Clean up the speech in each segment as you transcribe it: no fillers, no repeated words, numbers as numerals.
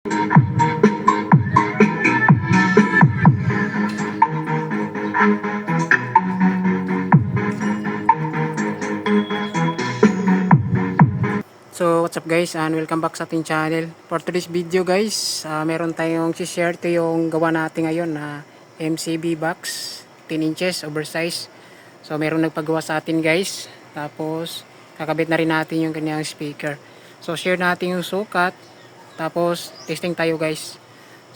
So what's up guys, and welcome back sa ating channel. For today's video guys, meron tayong share. Ito yung gawa natin ngayon na MCB box 10 inches oversize. So meron nagpagawa sa atin guys. Tapos kakabit na rin natin yung kanyang speaker. So share natin yung sukat. Tapos testing tayo guys.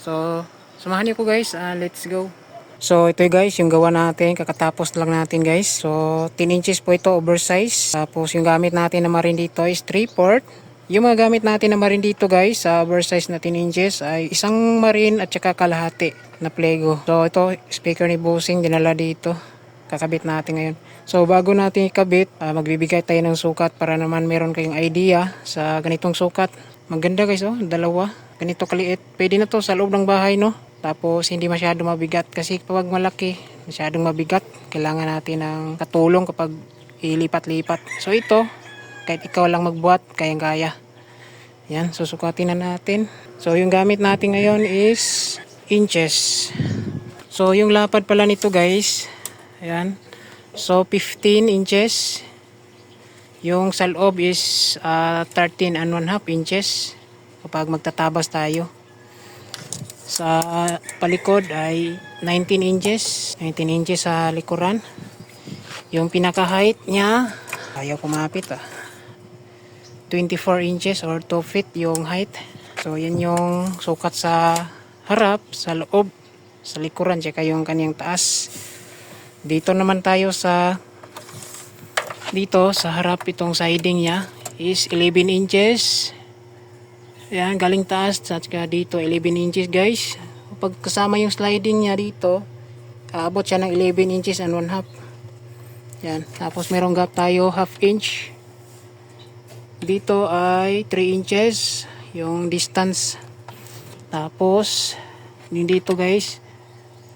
So samahan niyo ko guys, let's go. So ito guys yung gawa natin, kakatapos lang natin guys. So 10 inches po ito oversize. Tapos yung gamit natin na marin dito is 3 port. Yung mga gamit natin na marin dito guys sa oversize na 10 inches ay isang marin at saka kalahati na plego. So ito speaker ni Bossing dinala dito. Kakabit natin ngayon. So bago natin ikabit, magbibigay tayo ng sukat para naman meron kayong idea sa ganitong sukat. Maganda guys, oh, dalawa. Ganito kaliit. Pwede na to sa loob ng bahay, no? Tapos hindi masyado mabigat kasi kapag malaki, masyadong mabigat, kailangan natin ng katulong kapag ilipat-lipat. So ito, kahit ikaw lang magbuhat, kayang-kaya. Yan, susukatin na natin. So yung gamit natin ngayon is inches. So yung lapad pala nito guys, ayan. So 15 inches. Yung sa loob is 13 and 1/2 inches kapag magtatabas tayo. Sa palikod ay 19 inches. 19 inches sa likuran. Yung pinaka height niya, ayaw kumapit 24 inches or 2 feet yung height. So yan yung sukat sa harap, sa loob, sa likuran, tsaka yung kanyang taas. Dito naman tayo sa harap, itong siding niya is 11 inches. Ayan, galing taas at dito 11 inches guys. Pag kasama yung sliding niya dito, aabot siya ng 11 inches and 1/2. Yan, tapos merong gap tayo half inch. Dito ay 3 inches yung distance. Tapos yung dito guys,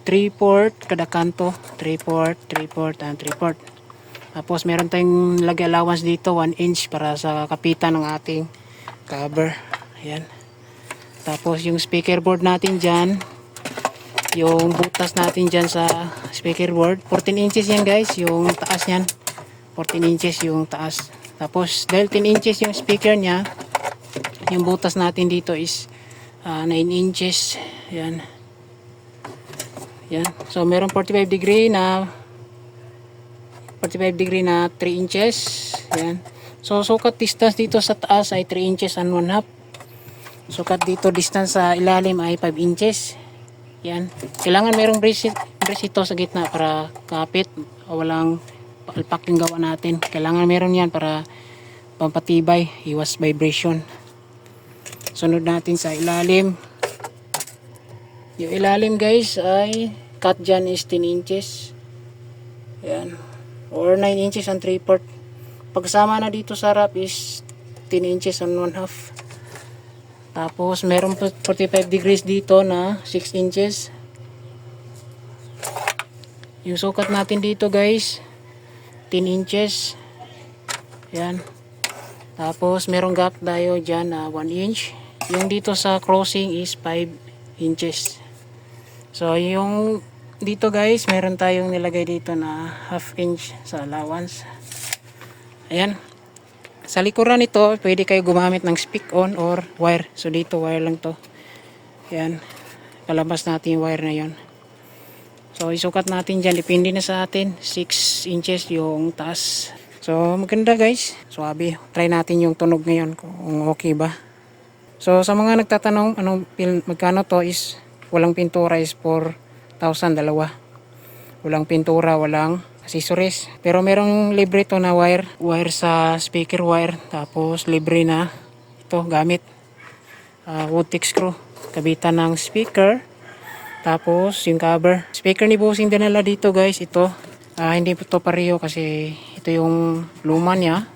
3 port kada kanto, 3 port and 3 port. Tapos meron tayong lagay allowance dito 1 inch para sa kapitan ng ating cover. Ayan. Tapos yung speaker board natin dyan, yung butas natin dyan sa speaker board, 14 inches yan guys, yung taas yan. 14 inches yung taas. Tapos dahil 10 inches yung speaker nya, yung butas natin dito is 9 inches. Ayan. Ayan. So meron 45 degree na 3 inches. Ayan. So sukat distance dito sa taas ay 3 inches and 1/2. Sukat dito distance sa ilalim ay 5 inches. Yan. Kailangan merong brace ito sa gitna para kapit o walang palpak yung gawa natin. Kailangan meron yan para pampatibay, iwas vibration. Sunod natin sa ilalim. Yung ilalim guys ay cut dyan is 10 inches. Yan. Or 9 inches and 3 port. Pagsama na dito sa harap is 10 inches and 1/2. Tapos meron 45 degrees dito na 6 inches. Yung sukat natin dito guys, 10 inches. Yan. Tapos merong gap tayo dyan na 1 inch. Yung dito sa crossing is 5 inches. So yung dito guys, meron tayong nilagay dito na half inch sa allowance. Ayan. Sa likuran nito, pwede kayo gumamit ng speak-on or wire. So dito wire lang to. Yan. Palabas natin yung wire na yon. So isukat natin dyan. Depende na sa atin. 6 inches yung taas. So maganda guys. Swabe. Try natin yung tunog ngayon kung okay ba. So sa mga nagtatanong magkano to is walang pintura is 4,000 dalawa. Walang pintura, walang accessories. Pero merong libre to na wire sa speaker wire. Tapos libre na ito gamit wood-tick screw. Kabitan ng speaker. Tapos yung cover. Speaker ni Bossing dinala dito guys. Ito. Hindi po ito pareho kasi ito yung luma niya.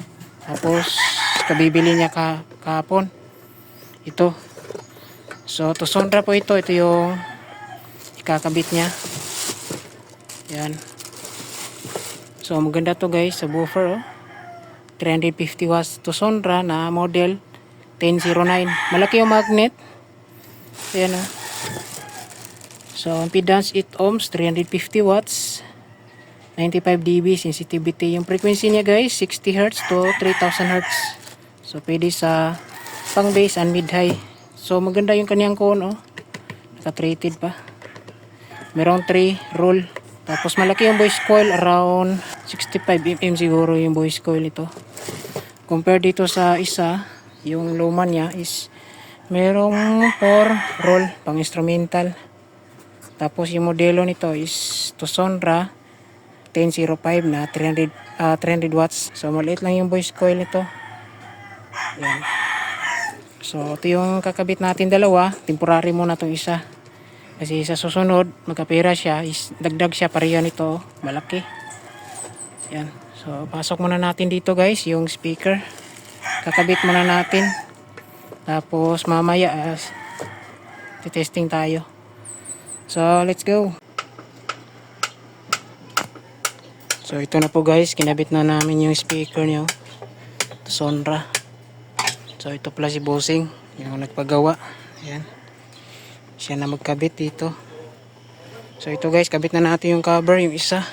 Tapos kabibili niya kahapon. Ito. So to Sonra po ito. Ito yung ikakabit niya. Yan. So maganda to guys sa buffer 350 watts to Sonra na model 1009. Malaki yung magnet. Ayan o. So, impedance 8 ohms, 350 watts, 95 dB sensitivity. Yung frequency niya guys, 60 Hz to 3000 Hz. So, pwede sa pang bass and mid high. So, maganda yung kanyang cone oh. Naka-treated pa. Merong 3 roll. Tapos, malaki yung voice coil. Around 65 mm siguro yung voice coil ito. Compare dito sa isa, yung luma niya is merong 4 roll pang instrumental. Tapos yung modelo nito is Tosonra 1005 na 300 watts. So maliit lang yung voice coil nito. Yan. So ito yung kakabit natin dalawa. Temporary muna itong isa. Kasi sa susunod magkapira siya is dagdag siya pareha nito. Malaki. Yan. So pasok muna natin dito guys yung speaker. Kakabit muna natin. Tapos mamaya testing tayo. So, let's go. So, ito na po guys. Kinabit na namin yung speaker niyo. Sonra. So, ito pala si Bossing. Yung nagpagawa. Ayan. Siya na magkabit dito. So, ito guys. Kabit na natin yung cover. Yung isa.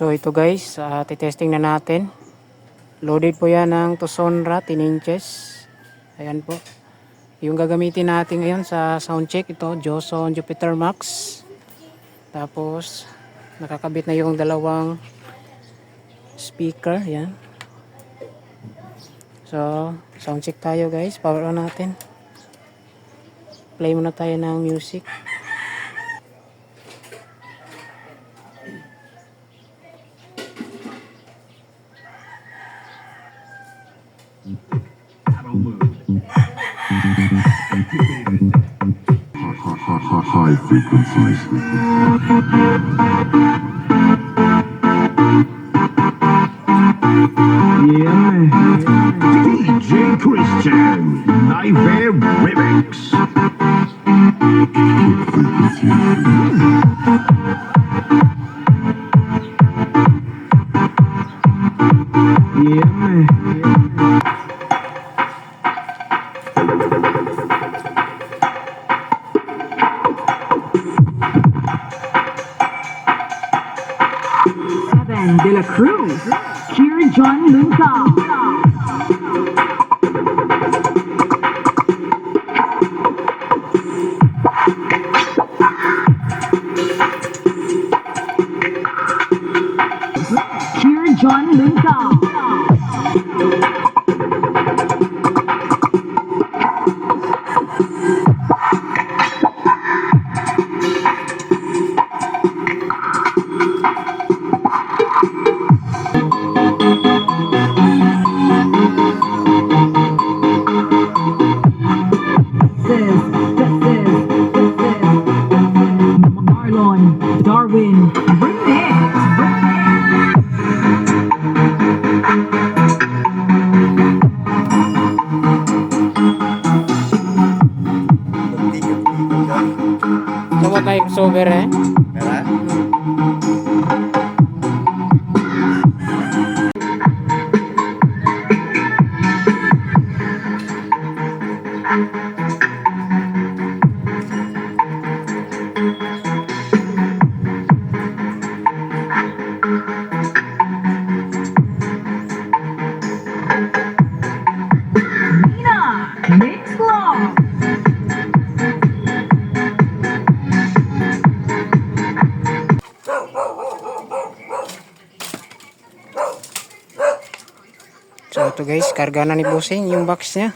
So ito guys, titesting na natin. Loaded po yan ng Tosonra 10 inches. Ayan po. Yung gagamitin natin ngayon sa sound check ito, Joson Jupiter Max. Tapos nakakabit na yung dalawang speaker. Ayan. So sound check tayo guys. Power on natin. Play muna tayo ng music. High frequencies. Yeah, man. DJ Christian, Live Air Remix. Yeah, man. De la Cruz, Cheer John Luncao. Cheer John Luncao. John, Darwin, remix. Tigil-tigil ka. Gawa tayo sober eh. Kaya? Nina, mix love. So ito guys, karga na ni Bossing yung box niya.